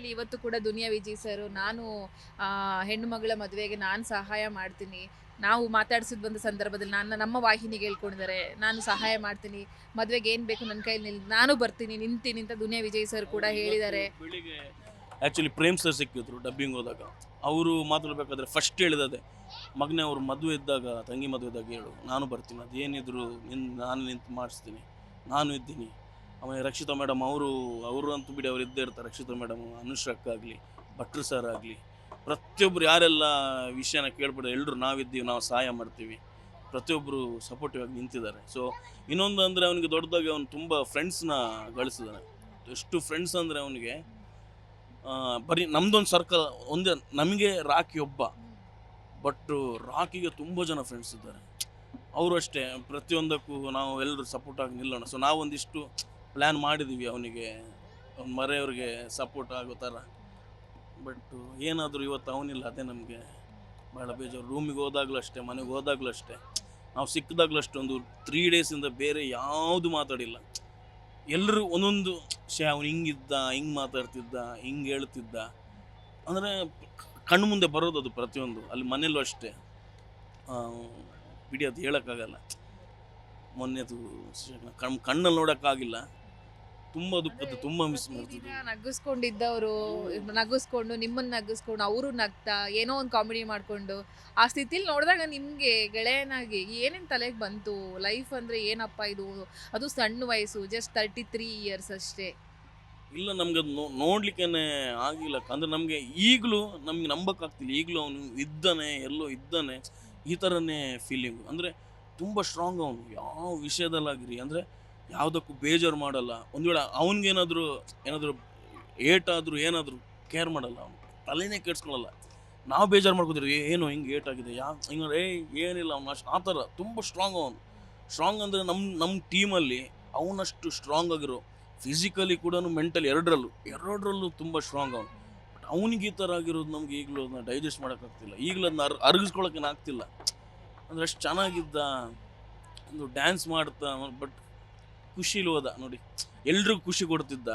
ಹೇಳಿ ಇವತ್ತು ಕೂಡ ದುನಿಯಾ ವಿಜಯ್ ಸರ್ ನಾನು ಹೆಣ್ಣು ಮಗಳ ಮದುವೆಗೆ ನಾನು ಸಹಾಯ ಮಾಡ್ತೀನಿ. ನಾವು ಮಾತಾಡ್ಸಿದ್ ಬಂದ ಸಂದರ್ಭದಲ್ಲಿ ನಮ್ಮ ವಾಹಿನಿಗೆ ಹೇಳ್ಕೊಂಡಿದ್ದಾರೆ. ನಾನು ಸಹಾಯ ಮಾಡ್ತೀನಿ. ಮದುವೆಗೆ ಏನು ಬೇಕು ನನ್ನ ಕೈಯಲ್ಲಿ ನಾನು ಬರ್ತೀನಿ, ನಿಂತೀನಿ ಅಂತ ದುನಿಯಾ ವಿಜಯ್ ಸರ್ ಕೂಡ ಹೇಳಿದ್ದಾರೆ. ಬೆಳಿಗ್ಗೆ ಆ್ಯಕ್ಚುಲಿ ಪ್ರೇಮ್ ಸರ್ ಸಿಕ್ಕಿದ್ರು ಡಬ್ಬಿಂಗ್ ಹೋದಾಗ. ಅವರು ಮಾತಾಡಬೇಕಾದ್ರೆ ಫಸ್ಟ್ ಹೇಳಿದೆ, ಮಗನೇ ಅವ್ರ ಮದುವೆ ಇದ್ದಾಗ, ತಂಗಿ ಮದುವೆ ಇದ್ದಾಗ ಹೇಳು, ನಾನು ಬರ್ತೀನಿ, ಅದೇನಿದ್ರು ನಾನು ನಿಂತು ಮಾಡಿಸ್ತೀನಿ, ನಾನು ಇದ್ದೀನಿ. ಆಮೇಲೆ ರಕ್ಷಿತಾ ಮೇಡಮ್ ಅವರು ಅಂತೂ ಬಿಡಿ, ಅವ್ರು ಇದ್ದೇ ಇರ್ತಾರೆ. ರಕ್ಷಿತಾ ಮೇಡಮ್, ಅನುಶ್ರಕ್ ಆಗಲಿ, ಭಟ್ರು ಸರ್ ಆಗಲಿ, ಪ್ರತಿಯೊಬ್ಬರು ಯಾರೆಲ್ಲ ವಿಷಯನ ಕೇಳ್ಬಿಟ್ಟು ಎಲ್ಲರೂ ನಾವಿದ್ದೀವಿ, ನಾವು ಸಹಾಯ ಮಾಡ್ತೀವಿ, ಪ್ರತಿಯೊಬ್ಬರು ಸಪೋರ್ಟಿವ್ ಆಗಿ ನಿಂತಿದ್ದಾರೆ. ಸೊ ಇನ್ನೊಂದು ಅಂದರೆ ಅವನಿಗೆ ದೊಡ್ಡದಾಗಿ ಅವನು ತುಂಬ ಫ್ರೆಂಡ್ಸ್ನ ಗಳಿಸಿದ್ದಾನೆ. ಎಷ್ಟು ಫ್ರೆಂಡ್ಸ್ ಅಂದರೆ ಅವನಿಗೆ ಬರೀ ನಮ್ಮದೊಂದು ಸರ್ಕಲ್ ಒಂದೇ, ನಮಗೆ ರಾಕಿ ಒಬ್ಬ, ಬಟ್ ರಾಕಿಗೆ ತುಂಬ ಜನ ಫ್ರೆಂಡ್ಸ್ ಇದ್ದಾರೆ. ಅವರು ಅಷ್ಟೇ, ಪ್ರತಿಯೊಂದಕ್ಕೂ ನಾವು ಎಲ್ಲರೂ ಸಪೋರ್ಟ್ ಆಗಿ ನಿಲ್ಲೋಣ. ಸೊ ನಾವೊಂದಿಷ್ಟು ಪ್ಲ್ಯಾನ್ ಮಾಡಿದ್ದೀವಿ ಅವನಿಗೆ, ಅವ್ನ ಮರೆಯವ್ರಿಗೆ ಸಪೋರ್ಟ್ ಆಗೋ ಥರ. ಬಟ್ ಏನಾದರೂ ಇವತ್ತು ಅವನಿಲ್ಲ, ಅದೇ ನಮಗೆ ಭಾಳ ಬೇಜಾರು. ರೂಮಿಗೆ ಹೋದಾಗಲೂ ಅಷ್ಟೇ, ಮನೆಗೆ ಹೋದಾಗಲೂ ಅಷ್ಟೇ, ನಾವು ಸಿಕ್ಕಿದಾಗಲೂ ಅಷ್ಟೇ, ಒಂದು 3 ಡೇಸಿಂದ ಬೇರೆ ಯಾವುದು ಮಾತಾಡಿಲ್ಲ. ಎಲ್ಲರೂ ಒಂದೊಂದು ಅವ್ನು ಹಿಂಗಿದ್ದ, ಹಿಂಗೆ ಮಾತಾಡ್ತಿದ್ದ, ಹಿಂಗೆ ಹೇಳ್ತಿದ್ದ ಅಂದರೆ ಕಣ್ಣು ಮುಂದೆ ಬರೋದು ಅದು ಪ್ರತಿಯೊಂದು. ಅಲ್ಲಿ ಮನೆಯಲ್ಲೂ ಅಷ್ಟೇ ಬಿಡಿ, ಅದು ಹೇಳೋಕ್ಕಾಗಲ್ಲ. ಮೊನ್ನೆದು ಕಣ್ಣಲ್ಲಿ ನೋಡೋಕ್ಕಾಗಿಲ್ಲ. ತುಂಬ ದುಃಖದ್ದು, ತುಂಬ ಮಿಸ್ ಮಾಡ್ತಿದ್ದೆ. ನಗಿಸ್ಕೊಂಡಿದ್ದವರು ನಗಿಸ್ಕೊಂಡು ನಿಮ್ಮನ್ನ ನಗಿಸ್ಕೊಂಡು ಅವರು ನಗ್ತಾ ಏನೋ ಒಂದು ಕಾಮಿಡಿ ಮಾಡ್ಕೊಂಡು ಆ ಸ್ಥಿತಿಲಿ ನೋಡಿದಾಗ ನಿಮಗೆ ಗೆಳೆಯನಾಗಿ ಏನೇನು ತಲೆಗೆ ಬಂತು? ಲೈಫ್ ಅಂದರೆ ಏನಪ್ಪ ಇದು? ಅದು ಸಣ್ಣ ವಯಸ್ಸು, ಜಸ್ಟ್ 33 ಇಯರ್ಸ್ ಅಷ್ಟೇ. ಇಲ್ಲ, ನಮ್ಗೆ ಅದು ನೋಡ್ಲಿಕ್ಕೇ ಆಗಿಲ್ಲ. ಅಂದರೆ ನಮಗೆ ಈಗಲೂ ನಮ್ಗೆ ನಂಬಕ್ಕಾಗ್ತಿಲ್ಲ. ಈಗಲೂ ಅವನು ಇದ್ದಾನೆ, ಎಲ್ಲೋ ಇದ್ದಾನೆ, ಈ ಥರನೇ ಫೀಲಿಂಗು. ಅಂದರೆ ತುಂಬ ಸ್ಟ್ರಾಂಗ್ ಅವನು, ಯಾವ ವಿಷಯದಲ್ಲಾಗಿರಿ. ಅಂದರೆ ಯಾವುದಕ್ಕೂ ಬೇಜಾರು ಮಾಡಲ್ಲ. ಒಂದು ವೇಳೆ ಅವನಿಗೇನಾದರೂ ಏಟಾದರೂ ಏನಾದರೂ ಕೇರ್ ಮಾಡಲ್ಲ. ಅವನು ತಲೆನೇ ಕೆಡ್ಸ್ಕೊಳ್ಳಲ್ಲ. ನಾವು ಬೇಜಾರು ಮಾಡ್ಕೋತೀವಿ, ಏನು ಹಿಂಗೆ ಏಟಾಗಿದೆ, ಹಿಂಗೆ ಏನಿಲ್ಲ, ಅವನು ಅಷ್ಟು ಆ ಥರ ತುಂಬ ಸ್ಟ್ರಾಂಗ್ ಅವನು. ಸ್ಟ್ರಾಂಗ್ ಅಂದರೆ ನಮ್ಮ ಟೀಮಲ್ಲಿ ಅವನಷ್ಟು ಸ್ಟ್ರಾಂಗ್ ಆಗಿರೋ, ಫಿಸಿಕಲಿ ಕೂಡ ಮೆಂಟಲಿ ಎರಡರಲ್ಲೂ ತುಂಬ ಸ್ಟ್ರಾಂಗ್ ಅವನು. ಬಟ್ ಅವನಿಗೆ ಈ ಥರ ಆಗಿರೋದು ನಮ್ಗೆ ಈಗಲೂ ಅದನ್ನ ಡೈಜೆಸ್ಟ್ ಮಾಡೋಕ್ಕಾಗ್ತಿಲ್ಲ. ಈಗಲೂ ಅದನ್ನ ಅರಗಿಸ್ಕೊಳ್ಳೋಕ್ಕೇನು ಆಗ್ತಿಲ್ಲ. ಅಂದರೆ ಅಷ್ಟು ಚೆನ್ನಾಗಿದ್ದ, ಒಂದು ಡ್ಯಾನ್ಸ್ ಮಾಡ್ತಾ, ಬಟ್ ಖುಷಿಲಿ ಹೋದ ನೋಡಿ, ಎಲ್ರಿಗೂ ಖುಷಿ ಕೊಡ್ತಿದ್ದ.